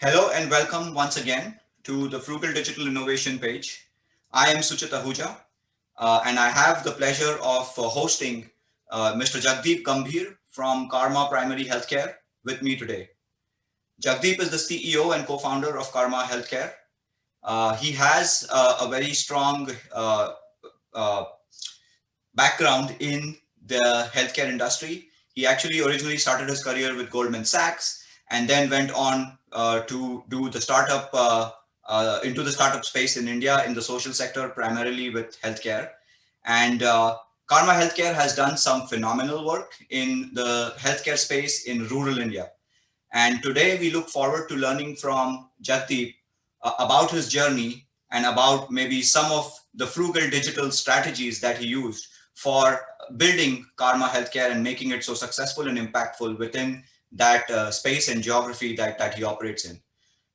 Hello and welcome once again to the Frugal Digital Innovation page. I am Suchit Ahuja and I have the pleasure of hosting Mr. Jagdeep Gambhir from Karma Primary Healthcare with me today. Jagdeep is the CEO and co-founder of Karma Healthcare. He has a very strong uh, background in the healthcare industry. He actually originally started his career with Goldman Sachs and then went on to do the startup into the startup space in India in the social sector, primarily with healthcare. And Karma Healthcare has done some phenomenal work in the healthcare space in rural India. And today we look forward to learning from Jagdeep about his journey and about maybe some of the frugal digital strategies that he used for building Karma Healthcare and making it so successful and impactful within that space and geography that he operates in.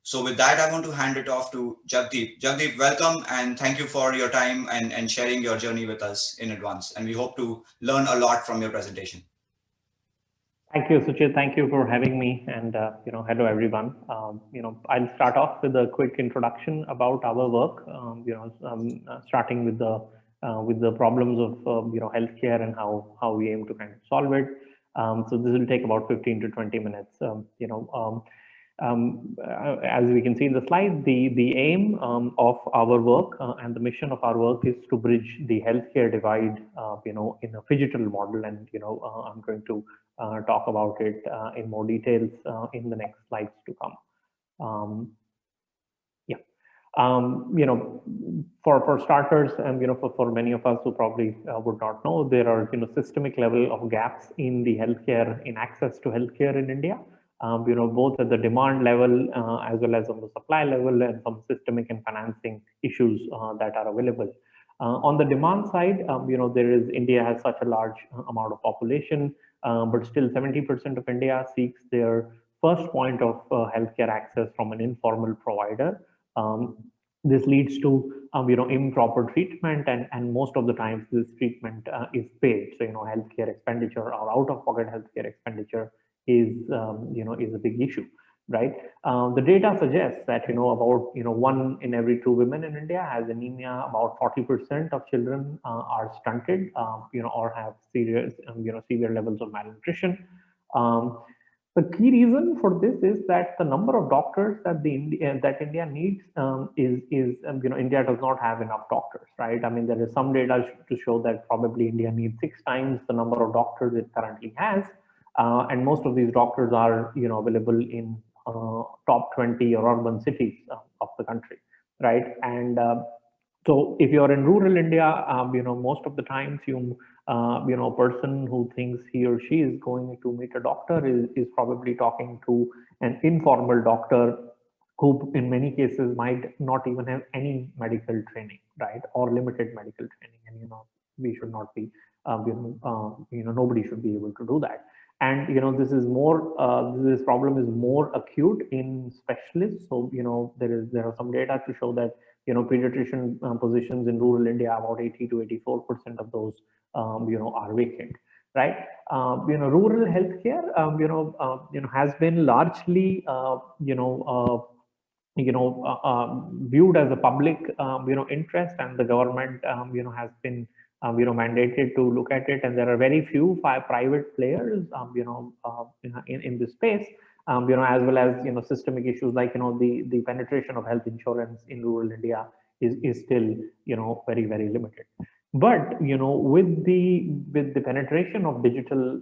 So with that, I want to hand it off to Jagdeep. Jagdeep, welcome and thank you for your time and sharing your journey with us in advance. And we hope to learn a lot from your presentation. Thank you, Suchit. Thank you for having me. And hello everyone. I'll start off with a quick introduction about our work. Starting with the problems of healthcare and how we aim to kind of solve it. So this will take about 15 to 20 minutes. As we can see in the slide, the aim of our work and the mission of our work is to bridge the healthcare divide, in a phygital model, and I'm going to talk about it in more details in the next slides to come. Yeah. For starters, and for many of us who probably would not know, there are systemic level of gaps in the healthcare, in access to healthcare in India. Both at the demand level as well as on the supply level, and some systemic and financing issues that are available. On the demand side, there is India has such a large amount of population, but still 70% of India seeks their first point of healthcare access from an informal provider. This leads to improper treatment, and most of the times this treatment is paid. So healthcare expenditure or out-of-pocket healthcare expenditure is a big issue, right? The data suggests that about 1 in every 2 women in India has anemia. About 40% of children are stunted, or have serious severe levels of malnutrition. Um, the key reason for this is that the number of doctors that India needs is India does not have enough doctors, right? I mean, there is some data to show that probably India needs 6 times the number of doctors it currently has, and most of these doctors are available in top 20 or urban cities of the country, right? And so if you're in rural India, most of the times a person who thinks he or she is going to meet a doctor is probably talking to an informal doctor who in many cases might not even have any medical training, right? Or limited medical training. And, we should not be, nobody should be able to do that. And, this problem is more acute in specialists. So, there are some data to show that pediatrician positions in rural India, about 80 to 84% of those are vacant, right? Rural healthcare has been largely viewed as a public interest, and the government has been mandated to look at it, and there are very few private players in this space, as well as systemic issues like the penetration of health insurance in rural India is still very limited. But with the penetration of digital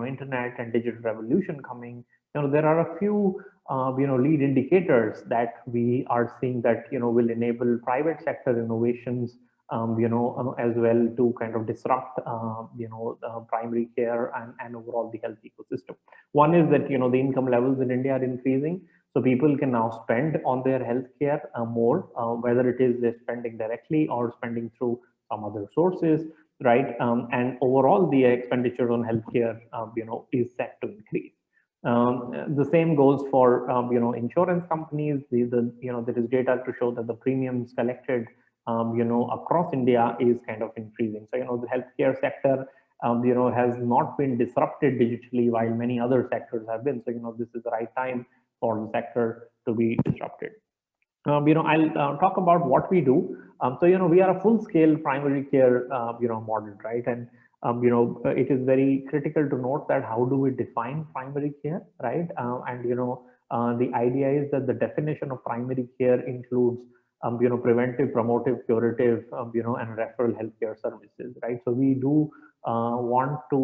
internet and digital revolution coming, there are a few lead indicators that we are seeing that will enable private sector innovations, as well, to kind of disrupt primary care and overall the health ecosystem. One is that the income levels in India are increasing, so people can now spend on their healthcare more, whether it is they're spending directly or spending through some other sources, right? And overall, the expenditure on healthcare, is set to increase. The same goes for insurance companies. There is data to show that the premiums collected across India is kind of increasing. So the healthcare sector has not been disrupted digitally while many other sectors have been. So this is the right time for the sector to be disrupted. I'll talk about what we do. We are a full-scale primary care, model, right? And it is very critical to note that how do we define primary care, right? The idea is that the definition of primary care includes, preventive, promotive, curative, and referral healthcare services, right? So we do want to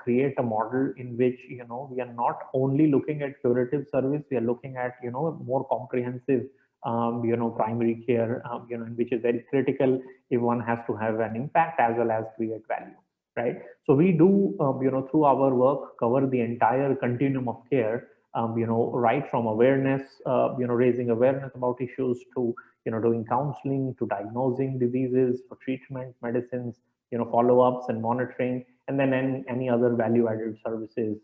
create a model in which, we are not only looking at curative service, we are looking at, more comprehensive primary care, which is very critical if one has to have an impact as well as create value, right? So we do, through our work, cover the entire continuum of care, right from awareness, raising awareness about issues to, doing counseling, to diagnosing diseases, for treatment, medicines, follow-ups and monitoring, and then any other value-added services,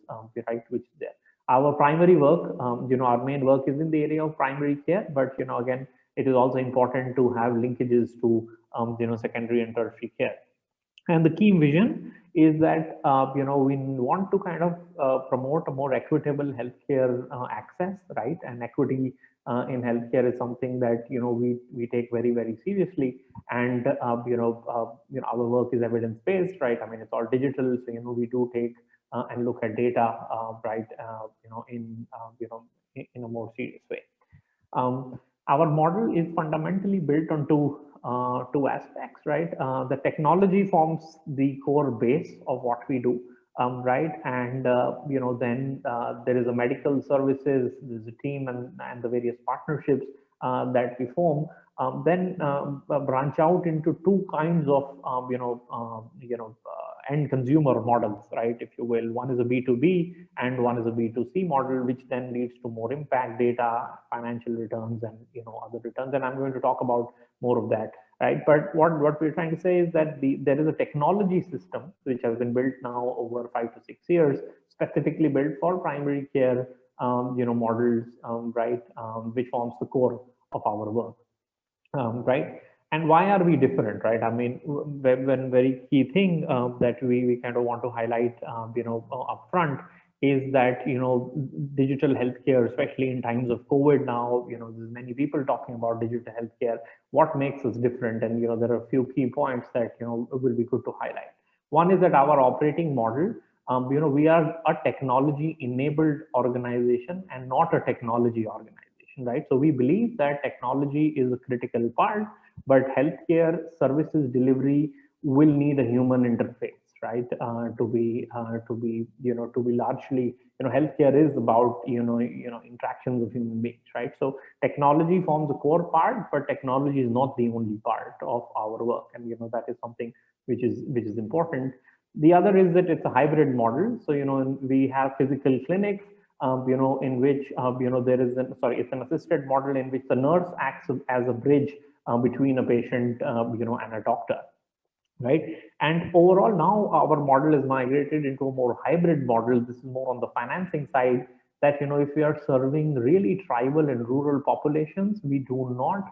right, which is there. Our primary work, our main work is in the area of primary care, but again, it is also important to have linkages to secondary and tertiary care. And the key vision is that we want to kind of promote a more equitable healthcare access, right? And equity in healthcare is something that we take very, very seriously. And our work is evidence based, right? I mean, it's all digital, so we do take and look at data, right? In a more serious way. Our model is fundamentally built on two aspects, right? The technology forms the core base of what we do, right? And then there is a medical services, there's a team and the various partnerships that we form. Then branch out into two kinds of end consumer models, right, if you will. One is a B2B and one is a B2C model, which then leads to more impact data, financial returns, and other returns. And I'm going to talk about more of that, right? But what we're trying to say is that there is a technology system which has been built now over 5 to 6 years, specifically built for primary care, models, right, which forms the core of our work, right? And why are we different, right? I mean, one very key thing that we kind of want to highlight, upfront is that, digital healthcare, especially in times of COVID now, there's many people talking about digital healthcare. What makes us different? And, there are a few key points that, will be good to highlight. One is that our operating model, we are a technology enabled organization and not a technology organization, right? So we believe that technology is a critical part, but healthcare services delivery will need a human interface, right? To be largely, healthcare is about, interactions of human beings, right? So technology forms a core part, but technology is not the only part of our work. And, that is something which is important. The other is that it's a hybrid model. So, we have physical clinics, in which, it's an assisted model in which the nurse acts as a bridge between a patient, and a doctor, right? And overall, now our model is migrated into a more hybrid model. This is more on the financing side, that, if we are serving really tribal and rural populations, we do not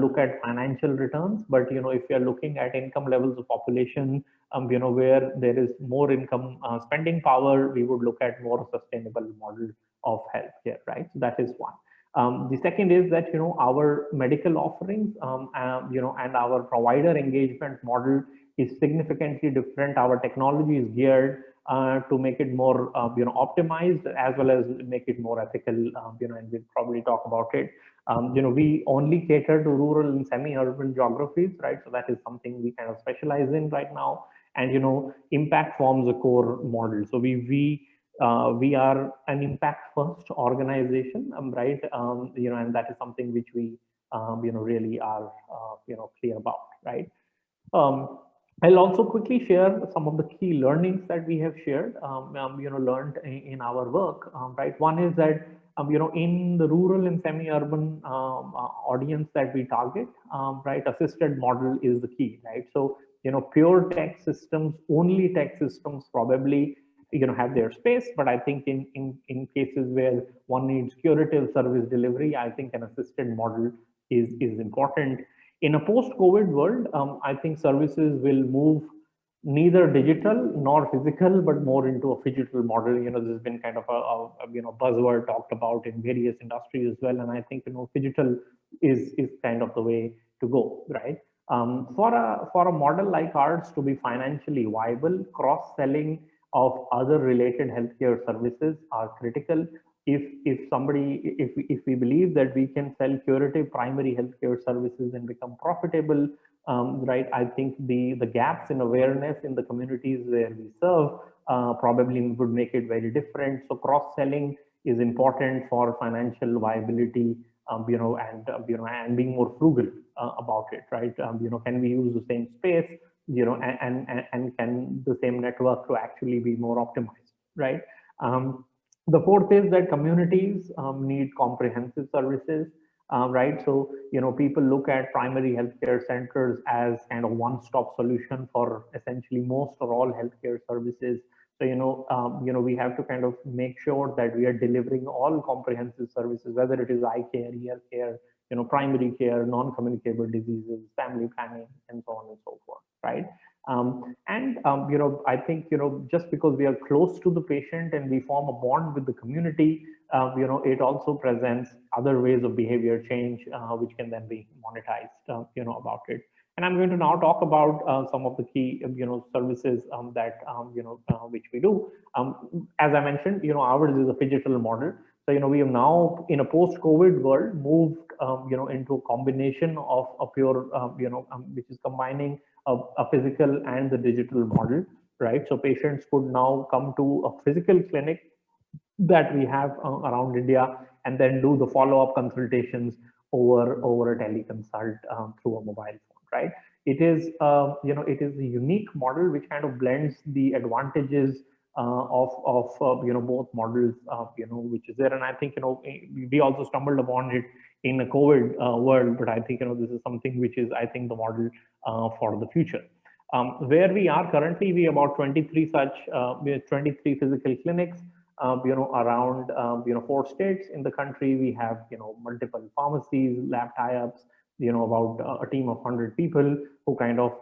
look at financial returns, but, if we are looking at income levels of population, where there is more income spending power, we would look at more sustainable model of healthcare, right? So that is one. The second is that, our medical offerings, and our provider engagement model is significantly different. Our technology is geared to make it more, optimized, as well as make it more ethical, and we'll probably talk about it. We only cater to rural and semi-urban geographies, right? So that is something we kind of specialize in right now. And, impact forms a core model. So we are an impact first organization, right? And that is something which we, really are, clear about, right? I'll also quickly share some of the key learnings that we have shared, learned in our work, right? One is that, in the rural and semi-urban audience that we target, right, assisted model is the key, right? So, pure tech systems, only tech systems probably, have their space, but I think in cases where one needs curative service delivery, I think an assisted model is important. In a post-COVID world, I think services will move neither digital nor physical, but more into a phygital model. This has been kind of a buzzword talked about in various industries as well. And I think, phygital is kind of the way to go, right? For a model like ours to be financially viable, cross-selling of other related healthcare services are critical. If we believe that we can sell curative primary healthcare services and become profitable, right? I think the gaps in awareness in the communities where we serve probably would make it very different. So cross selling is important for financial viability, and being more frugal about it, right? Can we use the same space, and can the same network to actually be more optimized, right? The fourth is that communities need comprehensive services, right? So, people look at primary healthcare centers as kind of one-stop solution for essentially most or all healthcare services. So, we have to kind of make sure that we are delivering all comprehensive services, whether it is eye care, ear care, primary care, non-communicable diseases, family planning, and so on and so forth, right? I think, just because we are close to the patient and we form a bond with the community, it also presents other ways of behavior change, which can then be monetized, about it. And I'm going to now talk about some of the key, services that, which we do. As I mentioned, ours is a phygital model. So, we have now, in a post-COVID world, moved, into a combination of a pure, which is combining a physical and the digital model, right? So patients could now come to a physical clinic that we have around India, and then do the follow-up consultations over a teleconsult through a mobile phone, right? It is a unique model which kind of blends the advantages of both models, which is there. And I think, we also stumbled upon it in a COVID world, but I think, this is something which is, I think, the model for the future. Where we are currently, we have about 23 such, we have 23 physical clinics, around, 4 states in the country. We have, multiple pharmacies, lab tie-ups, about a team of 100 people who kind of,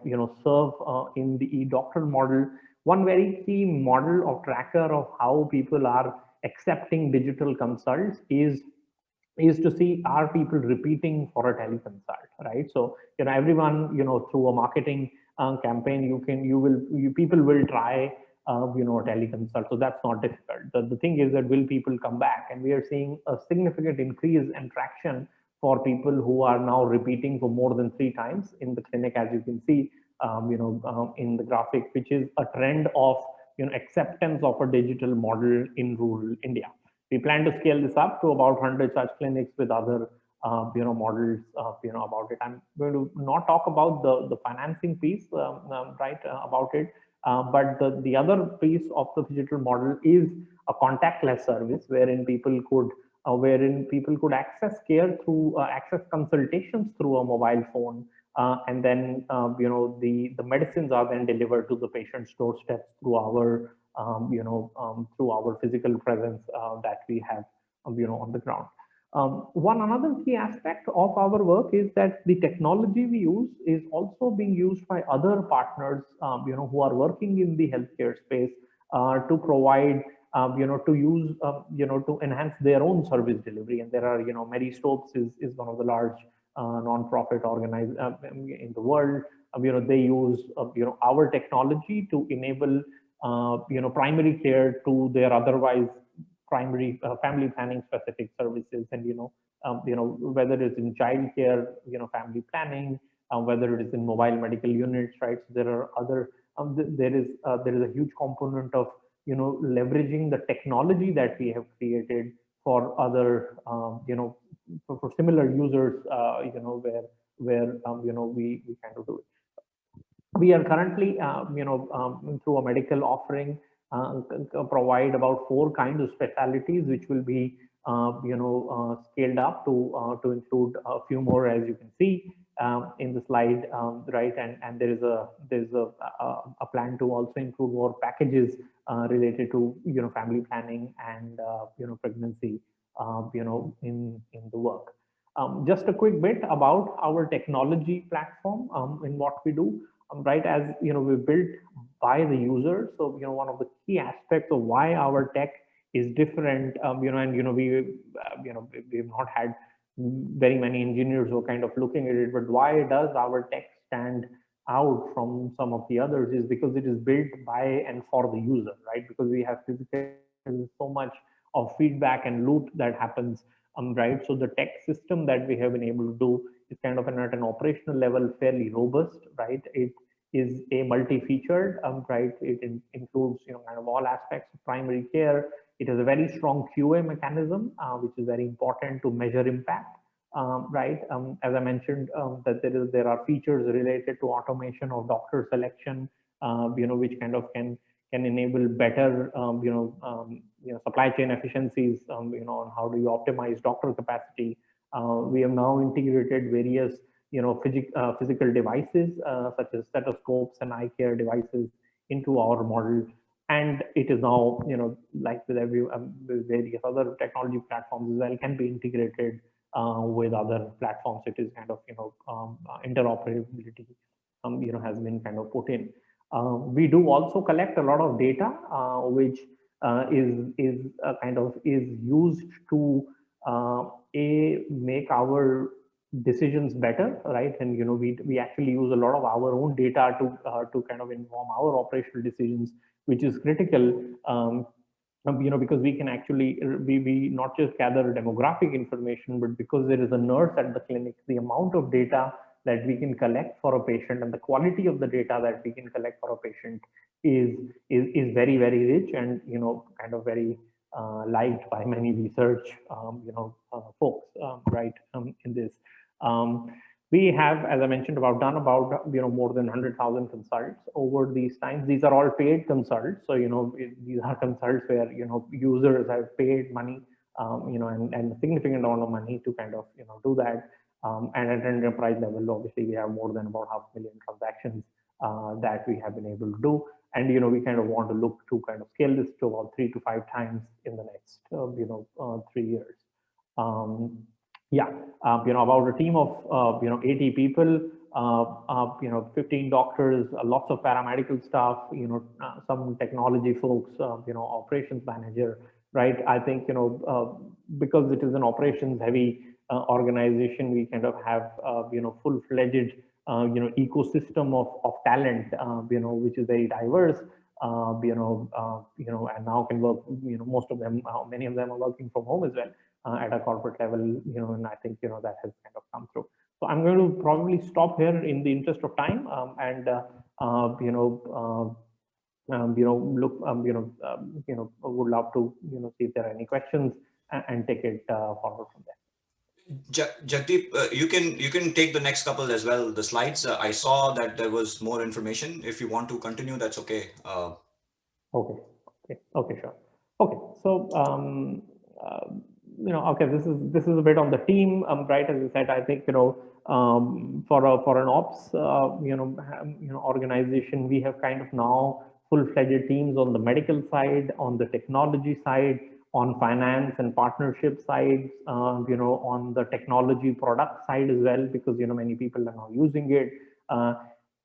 serve in the e-doctor model. One very key model or tracker of how people are accepting digital consults is to see, are people repeating for a teleconsult, right? So, everyone, through a marketing campaign, people will try, a teleconsult. So that's not difficult. The thing is that will people come back? And we are seeing a significant increase in traction for people who are now repeating for more than 3 times in the clinic, as you can see, in the graphic, which is a trend of, acceptance of a digital model in rural India. We plan to scale this up to about 100 such clinics with other, models, about it. I'm going to not talk about the financing piece, right, about it. But the other piece of the digital model is a contactless service wherein people could access care through access consultations through a mobile phone, and then the medicines are then delivered to the patient's doorsteps through our physical presence that we have on the ground. One another key aspect of our work is that the technology we use is also being used by other partners, who are working in the healthcare space, to provide, to use, to enhance their own service delivery. And there are, Mary Stopes is one of the large non-profit organized in the world. They use, our technology to enable, primary care to their otherwise primary family planning specific services. And whether it's in child care, family planning, whether it is in mobile medical units, right? So there are other, there is a huge component of leveraging the technology that we have created for other, for similar users, where we kind of do it. We are currently, through a medical offering, provide about 4 kinds of specialties, which will be, scaled up to include a few more, as you can see in the slide, right? And there is a plan to also include more packages related to family planning and pregnancy, in the work. Just a quick bit about our technology platform in what we do. Right, as we built by the user. So, one of the key aspects of why our tech is different, and we've not had very many engineers who are kind of looking at it, but why does our tech stand out from some of the others is because it is built by and for the user, right? Because we have so much of feedback and loop that happens, right? So the tech system that we have been able to do is kind of at an operational level fairly robust, right? It is a multi-featured, right? It includes, kind of all aspects of primary care. It has a very strong QA mechanism, which is very important to measure impact. Right, as I mentioned, that there are features related to automation of doctor selection, which kind of can enable better, supply chain efficiencies, on how do you optimize doctor capacity. We have now integrated various, physical devices such as stethoscopes and eye care devices into our model. And it is now, like with with various other technology platforms as well, can be integrated with other platforms. It is kind of, interoperability, has been kind of put in. We do also collect a lot of data, which is kind of is used to make our decisions better, right? And we actually use a lot of our own data to kind of inform our operational decisions, which is critical. Because we can actually we not just gather demographic information, but because there is a nurse at the clinic, the amount of data that we can collect for a patient and the quality of the data that we can collect for a patient is very, very rich and, kind of very liked by many research, folks, right, in this. We have, as I mentioned, done about more than 100,000 consults over these times. These are all paid consults, so these are consults where users have paid money, and a significant amount of money to kind of do that. And at an enterprise level, obviously, we have more than about 500,000 transactions that we have been able to do. And we kind of want to look to kind of scale this to about 3 to 5 times in the next 3 years. Yeah, about a team of 80 people, 15 doctors, lots of paramedical staff, some technology folks, operations manager, right? I think because it is an operations heavy organization, we kind of have full-fledged ecosystem of talent, which is very diverse, and now can work. Most of them, many of them are working from home as well. At a corporate level, and I think that has kind of come through. So I'm going to probably stop here in the interest of time, and look, would love to see if there are any questions and take it forward from there. Jagdeep, you can take the next couple as well. The slides. I saw that there was more information. If you want to continue, that's okay. Okay, sure. Okay, so okay, this is a bit on the team, right? As you said, I think for an ops organization, we have kind of now full-fledged teams on the medical side, on the technology side, on finance and partnership sides, on the technology product side as well, because many people are now using it.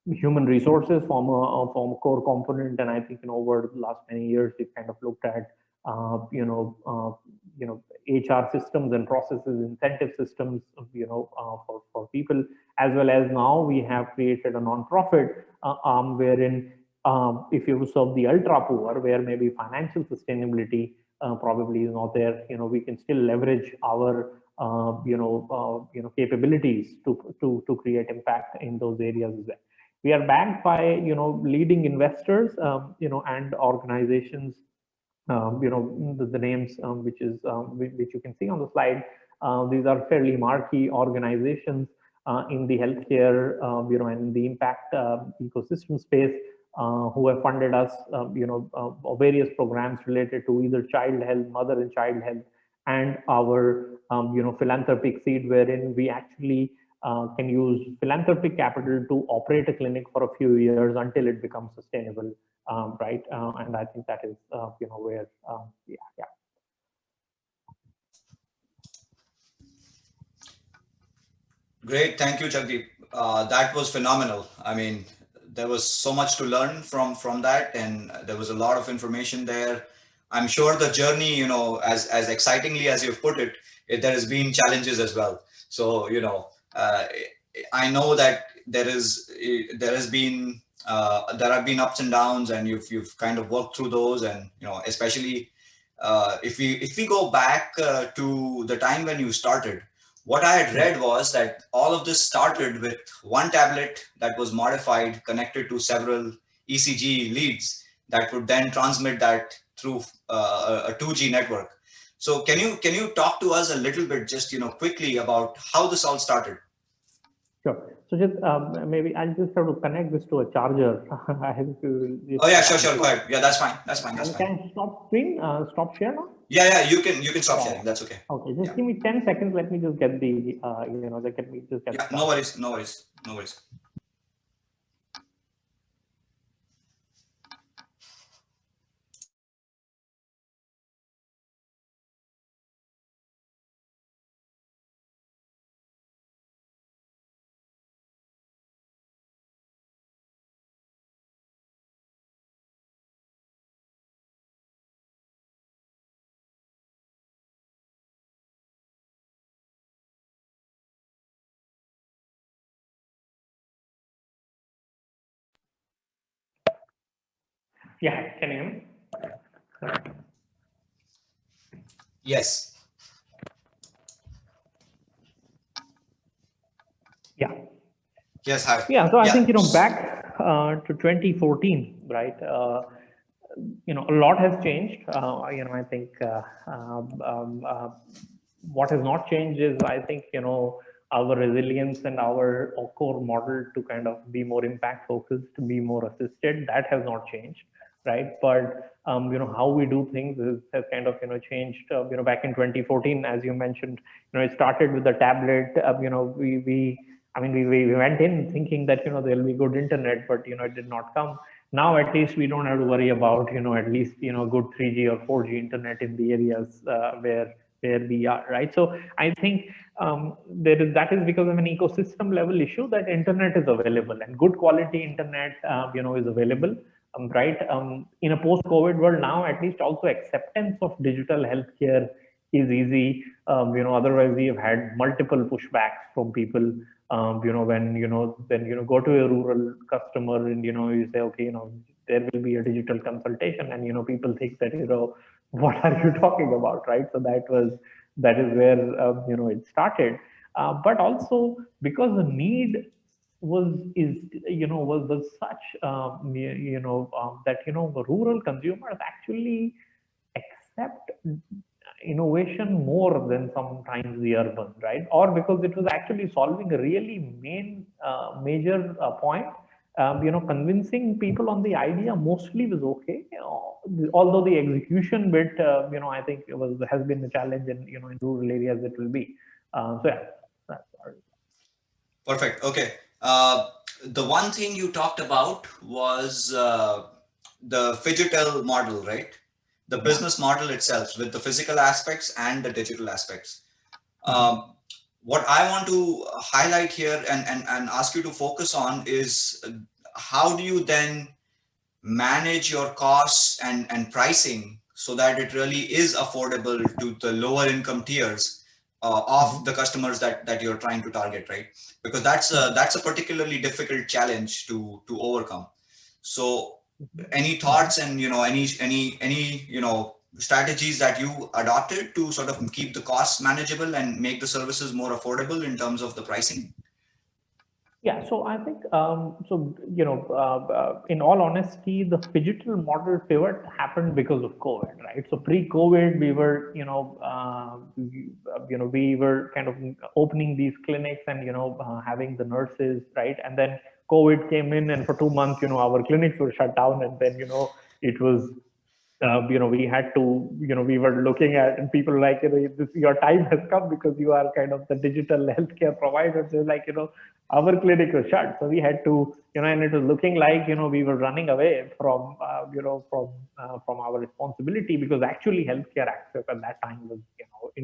Human resources form a core component, and I think over the last many years we've kind of looked at HR systems and processes, incentive systems, for people, as well as now we have created a non-profit wherein if you serve the ultra poor, where maybe financial sustainability probably is not there, we can still leverage our capabilities to create impact in those areas as well. We are backed by leading investors, and organizations. The names which you can see on the slide. These are fairly marquee organizations in the healthcare, and the impact ecosystem space, who have funded us, various programs related to either child health, mother and child health, and our, philanthropic seed, wherein we actually can use philanthropic capital to operate a clinic for a few years until it becomes sustainable, right? And I think that is, where, yeah. Great, thank you, Jagdeep. That was phenomenal. I mean, there was so much to learn from that, and there was a lot of information there. I'm sure the journey, as excitingly as you've put it, there has been challenges as well. So, I know that there have been ups and downs, and you've kind of worked through those, and especially if we go back to the time when you started, what I had read was that all of this started with one tablet that was modified, connected to several ECG leads that would then transmit that through a 2G network. So can you talk to us a little bit, just quickly, about how this all started? Sure. So just maybe I'll just have to connect this to a charger. I have to just, Oh yeah, sure. Go ahead. Yeah, that's fine. That's fine. That's fine. can I stop screen? Stop share now? Yeah. You can stop sharing. That's okay. Okay, just Yeah. give me 10 seconds. Let me just get the, let me just get Yeah. started. No worries. No worries. No worries. Yeah, can you hear me? Yes. Yeah. Yes. Hi. Yeah, so I Yeah. think, back to 2014, right? A lot has changed. I think what has not changed is, I think, our resilience and our core model to kind of be more impact focused, to be more assisted. That has not changed, right? But how we do things has kind of changed. Back in 2014, as you mentioned, it started with the tablet. We went in thinking that there'll be good internet, but it did not come. Now at least we don't have to worry about at least good 3G or 4G internet in the areas where we are, right? So I think that is because of an ecosystem level issue, that internet is available, and good quality internet is available, right? In a post-COVID world now, at least also acceptance of digital healthcare is easy. Otherwise we have had multiple pushbacks from people. When then go to a rural customer and you say, okay, there will be a digital consultation, and people think that what are you talking about, right? So that is where it started, but also because the need was such, that the rural consumers actually accept innovation more than sometimes the urban, right? Or because it was actually solving a really major point. Convincing people on the idea mostly was okay, although the execution bit, I think has been a challenge, in in rural areas it will be. So yeah, that's Perfect. Okay. The one thing you talked about was the Phygitel model, right? The business model itself, with the physical aspects and the digital aspects. What I want to highlight here, and ask you to focus on, is how do you then manage your costs and pricing so that it really is affordable to the lower income tiers of the customers that you're trying to target, right? Because that's a particularly difficult challenge to overcome. So any thoughts, and any strategies that you adopted to sort of keep the costs manageable and make the services more affordable in terms of the pricing? Yeah, so I think, in all honesty, the digital model pivot happened because of COVID, right? So pre-COVID, we were, we were kind of opening these clinics and having the nurses, right? And then COVID came in, and for 2 months, our clinics were shut down, and then it was we had to, we were looking at, and people like, your time has come because you are kind of the digital healthcare provider. So like, our clinic was shut. So we had to, and it was looking like, we were running away from, from our responsibility, because actually healthcare access at that time was,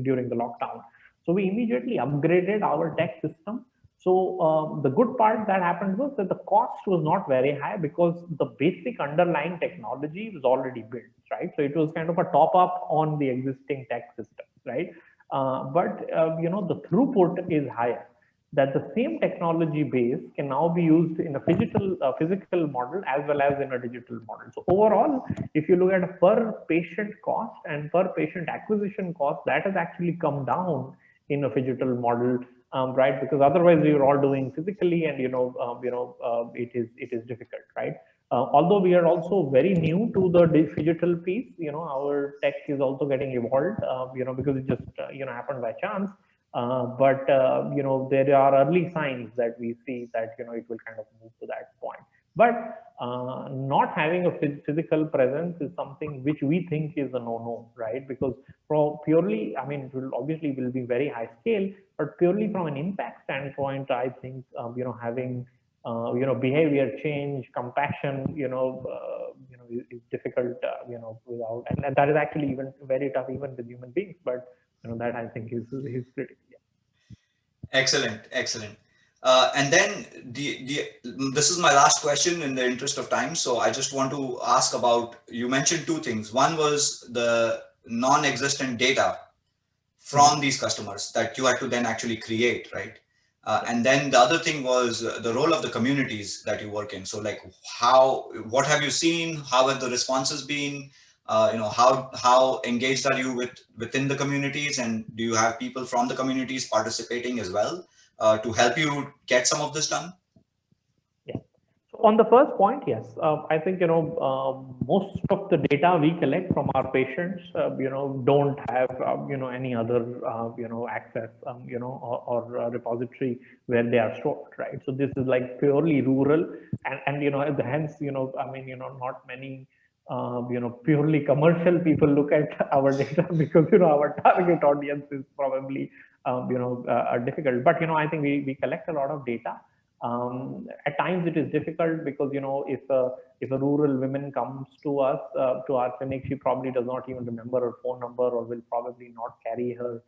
during the lockdown. So we immediately upgraded our tech system So the good part that happened was that the cost was not very high because the basic underlying technology was already built, right? So it was kind of a top up on the existing tech system, right? But the throughput is higher. That the same technology base can now be used in a physical model as well as in a digital model. So overall, if you look at a per patient cost and per patient acquisition cost, that has actually come down in a digital model, right? Because otherwise we were all doing physically, and it is difficult, right? Although we are also very new to the digital piece, our tech is also getting evolved, because it just happened by chance. But there are early signs that we see that it will kind of move to that point. But not having a physical presence is something which we think is a no-no, right? Because purely, I mean, it will obviously will be very high scale, but purely from an impact standpoint, I think having behavior change, compassion, is difficult, without, and that is actually even very tough even with human beings. But that I think is critical. Yeah. Excellent, excellent. And then this is my last question in the interest of time. So I just want to ask about, you mentioned two things. One was the non-existent data from these customers that you had to then actually create, right? And then the other thing was the role of the communities that you work in. So like what have you seen? How have the responses been? How engaged are you within the communities, and do you have people from the communities participating as well to help you get some of this done? Yeah. So on the first point, yes, I think most of the data we collect from our patients, don't have any other access, or repository where they are stored, right? So this is like purely rural, and hence I mean not many purely commercial people look at our data because our target audience is probably difficult. But I think we collect a lot of data. At times it is difficult because if a rural woman comes to us to our clinic, she probably does not even remember her phone number, or will probably not carry her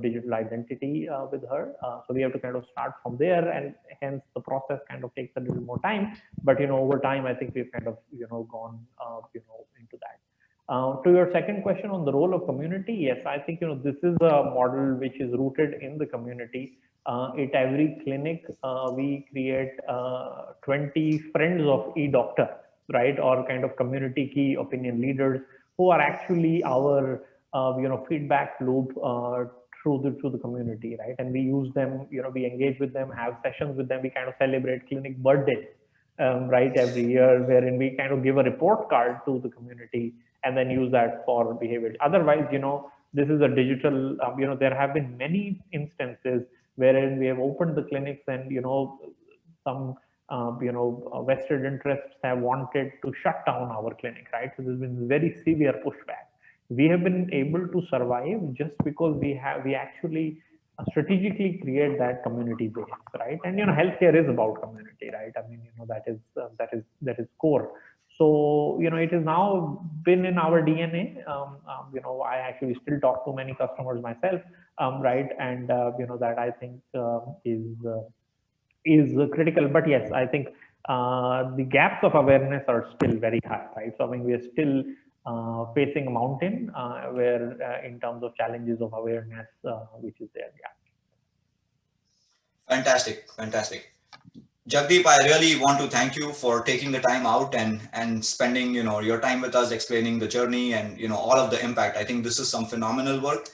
digital identity with her. So we have to kind of start from there, and hence the process kind of takes a little more time. But over time, I think we've kind of gone into that. To your second question on the role of community, yes, I think this is a model which is rooted in the community. At every clinic, we create 20 friends of e-doctor, right, or kind of community key opinion leaders who are actually our feedback loop through the community, right? And we use them, we engage with them, have sessions with them. We kind of celebrate clinic birthdays, right, every year, wherein we kind of give a report card to the community and then use that for behavior. Otherwise, this is a digital, there have been many instances wherein we have opened the clinics and, some, vested interests have wanted to shut down our clinic, right? So there's been very severe pushback. We have been able to survive just because we actually strategically create that community base, right? And healthcare is about community, right? I mean, that is core. So it has now been in our DNA. I actually still talk to many customers myself, right? And that I think is critical. But yes, I think the gaps of awareness are still very high, right? So I mean, we are still facing a mountain where in terms of challenges of awareness, which is there. Yeah. Fantastic, fantastic. Jagdeep, I really want to thank you for taking the time out and spending your time with us, explaining the journey and all of the impact. I think this is some phenomenal work.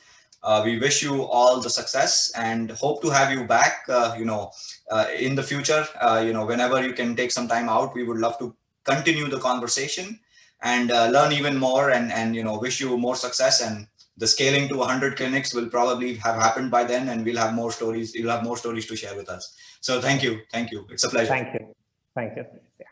We wish you all the success and hope to have you back in the future. Whenever you can take some time out, we would love to continue the conversation and learn even more, and wish you more success. And the scaling to 100 clinics will probably have happened by then, and we'll have more stories. You'll have more stories to share with us. So thank you. It's a pleasure. Thank you. Yeah.